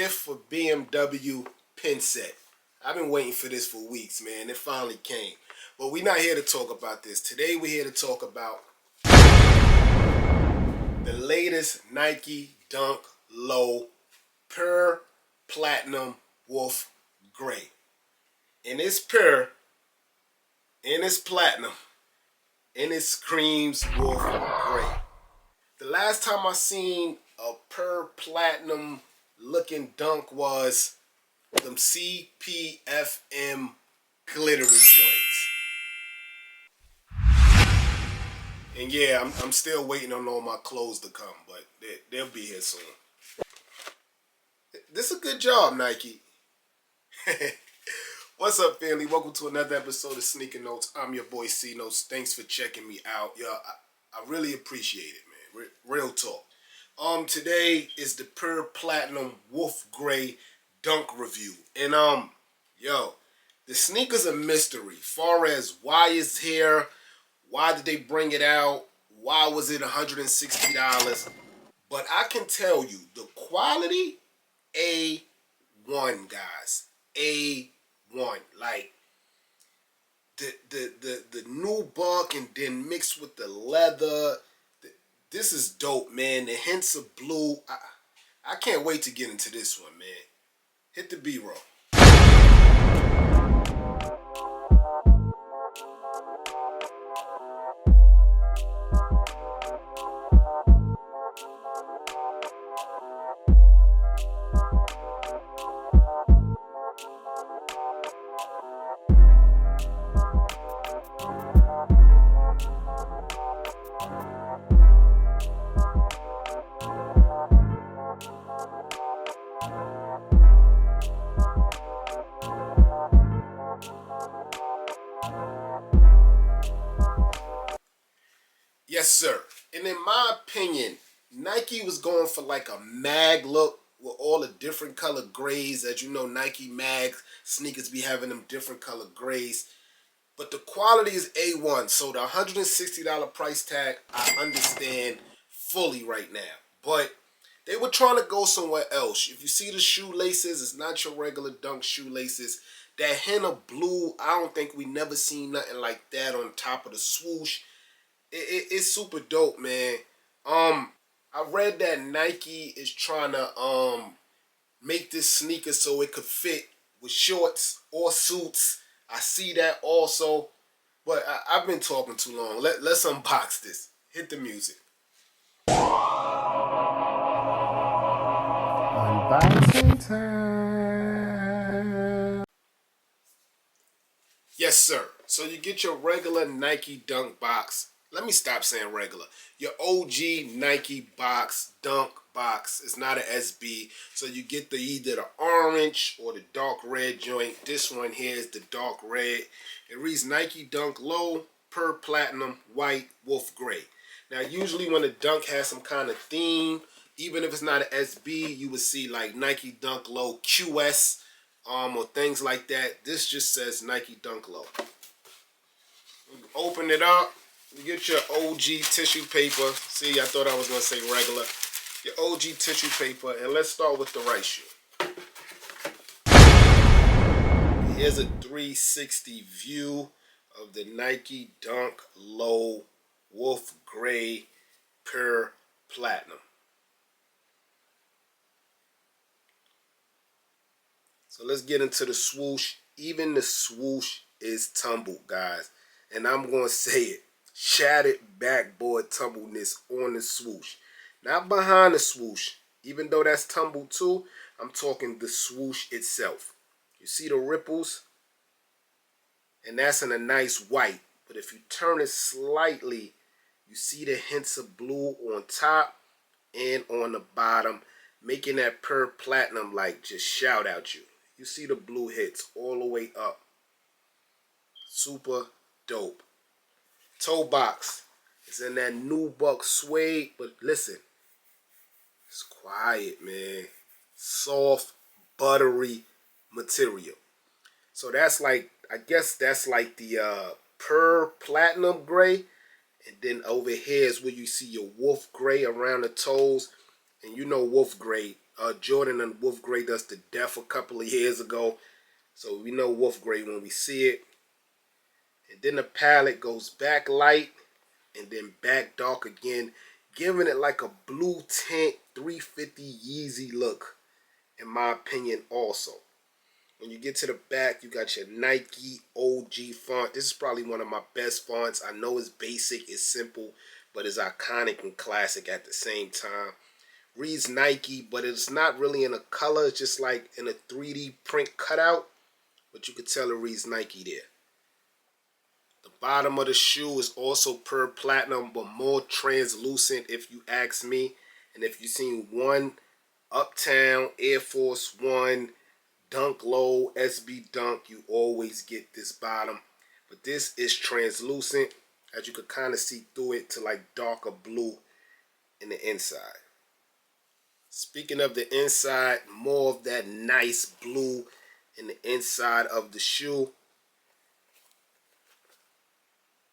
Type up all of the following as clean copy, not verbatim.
gift for BMW pin set. I've been waiting for this for weeks, man. It finally came. But we're not here to talk about this. Today we're here to talk about the latest Nike Dunk Low Pure Platinum Wolf Gray. And it's pure, and it's platinum, and it screams Wolf Gray. The last time I seen a pure platinum looking dunk was them CPFM glittery joints. And yeah, I'm still waiting on all my clothes to come, but they'll be here soon. This is a good job, Nike. What's up, family? Welcome to another episode of Sneaker Notes. I'm your boy C Notes. Thanks for checking me out. Yo, I really appreciate it, man. Real talk. Today is the Pure Platinum Wolf Gray Dunk review. And yo, the sneaker's a mystery. Far as why it's here, why did they bring it out, why was it $160? But I can tell you, the quality, A1, guys. A1. Like the new buck and then mixed with the leather. This is dope, man. The hints of blue. I can't wait to get into this one, man. Hit the B-roll. Yes, sir. And in my opinion, Nike was going for like a mag look with all the different color grays. As you know, Nike mag sneakers be having them different color grays. But the quality is A1. So the $160 price tag, I understand fully right now. But they were trying to go somewhere else. If you see the shoelaces, it's not your regular Dunk shoelaces. That hint of blue, I don't think we never seen nothing like that on top of the swoosh. It's super dope, man. I read that Nike is trying to make this sneaker so it could fit with shorts or suits. I see that also, but I've been talking too long. Let's unbox this. Hit the music. Unboxing time. Yes, sir. So you get your regular Nike Dunk box. Let me stop saying regular. Your OG Nike box, Dunk box. It's not an SB. So you get either the orange or the dark red joint. This one here is the dark red. It reads Nike Dunk Low, Pure Platinum, White, Wolf Gray. Now usually when a Dunk has some kind of theme, even if it's not an SB, you would see like Nike Dunk Low QS or things like that. This just says Nike Dunk Low. Open it up. You get your OG tissue paper. See, I thought I was going to say regular. Your OG tissue paper. And let's start with the right shoe. Here's a 360 view of the Nike Dunk Low Wolf Gray Pure Platinum. So let's get into the swoosh. Even the swoosh is tumbled, guys. And I'm going to say it. Shattered backboard tumbleness on the swoosh. Not behind the swoosh. Even though that's tumbled too, I'm talking the swoosh itself. You see the ripples? And that's in a nice white. But if you turn it slightly, you see the hints of blue on top and on the bottom, making that pure platinum like just shout out you. You see the blue hits all the way up. Super dope. Toe box. It's in that new buck suede, but listen, it's quiet, man. Soft, buttery material. So that's like, I guess that's like the Pure Platinum Gray. And then over here is where you see your Wolf Gray around the toes. And you know Wolf Gray, Jordan and Wolf Grade us to death a couple of years ago. So we know Wolf Grade when we see it. And then the palette goes back light and then back dark again, giving it like a blue tint 350 Yeezy look, in my opinion also. When you get to the back, you got your Nike OG font. This is probably one of my best fonts. I know it's basic, it's simple, but it's iconic and classic at the same time. Reads Nike, but it's not really in a color. It's just like in a 3D print cutout, but you could tell it reads Nike there. The bottom of the shoe is also pure platinum, but more translucent if you ask me. And if you've seen one Uptown, Air Force One, Dunk Low, SB Dunk, you always get this bottom. But this is translucent, as you could kind of see through it to like darker blue in the inside. Speaking of the inside, more of that nice blue in the inside of the shoe.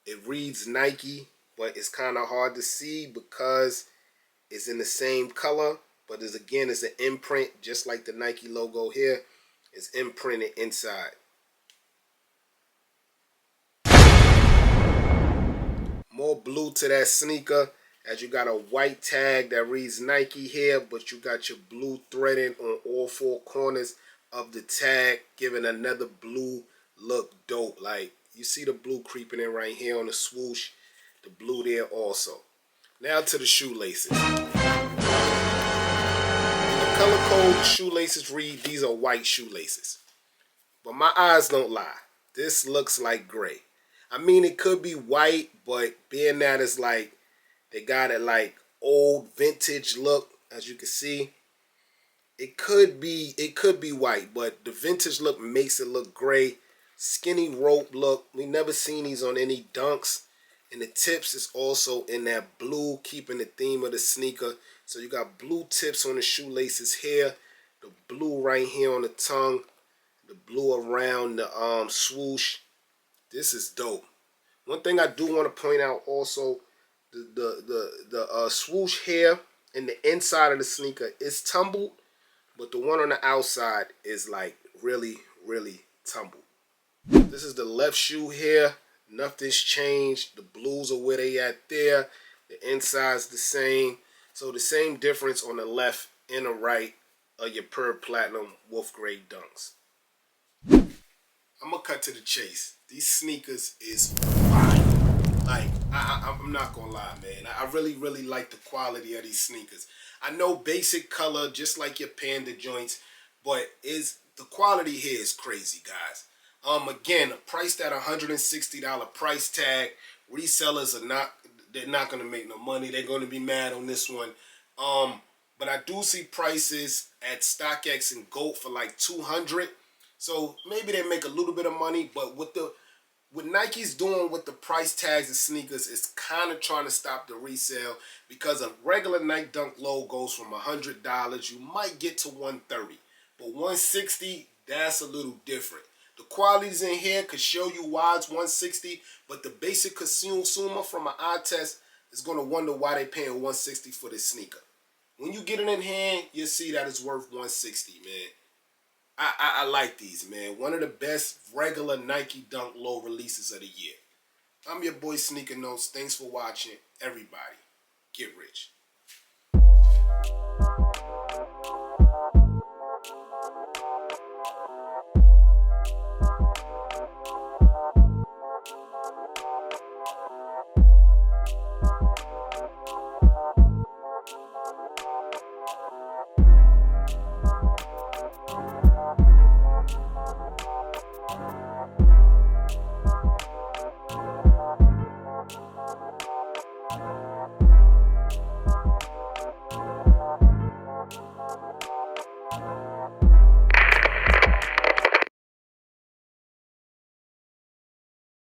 It reads Nike, but it's kind of hard to see because it's in the same color. But it's an imprint, just like the Nike logo here. It's imprinted inside. More blue to that sneaker, as you got a white tag that reads Nike here, but you got your blue threading on all four corners of the tag, giving another blue look dope. Like, you see the blue creeping in right here on the swoosh, the blue there also. Now to the shoelaces. The color code shoelaces read, these are white shoelaces. But my eyes don't lie. This looks like gray. I mean, it could be white, but being that it's like, they got it like old vintage look, as you can see. It could be white, but the vintage look makes it look gray. Skinny rope look. We never seen these on any dunks. And the tips is also in that blue, keeping the theme of the sneaker. So you got blue tips on the shoelaces here, the blue right here on the tongue, the blue around the swoosh. This is dope. One thing I do want to point out also, the swoosh here in the inside of the sneaker is tumbled, but the one on the outside is like really, really tumbled. This is the left shoe here. Nothing's changed. The blues are where they at there. The inside's the same. So the same difference on the left and the right of your pure platinum Wolf Grade dunks. I'm gonna cut to the chase. These sneakers is fire. Like, I'm not gonna lie, man. I really, really like the quality of these sneakers. I know basic color, just like your Panda joints, but the quality here is crazy, guys. Again, priced at $160 price tag. Resellers they're not gonna make no money. They're gonna be mad on this one. But I do see prices at StockX and GOAT for like $200. So maybe they make a little bit of money, but what Nike's doing with the price tags of sneakers is kind of trying to stop the resale, because a regular Nike Dunk Low goes from $100. You might get to $130, but $160, that's a little different. The qualities in here could show you why it's $160, but the basic consumer from an eye test is going to wonder why they're paying $160 for this sneaker. When you get it in hand, you'll see that it's worth $160, man. I like these, man. One of the best regular Nike Dunk Low releases of the year. I'm your boy Sneaker Notes. Thanks for watching. Everybody, get rich.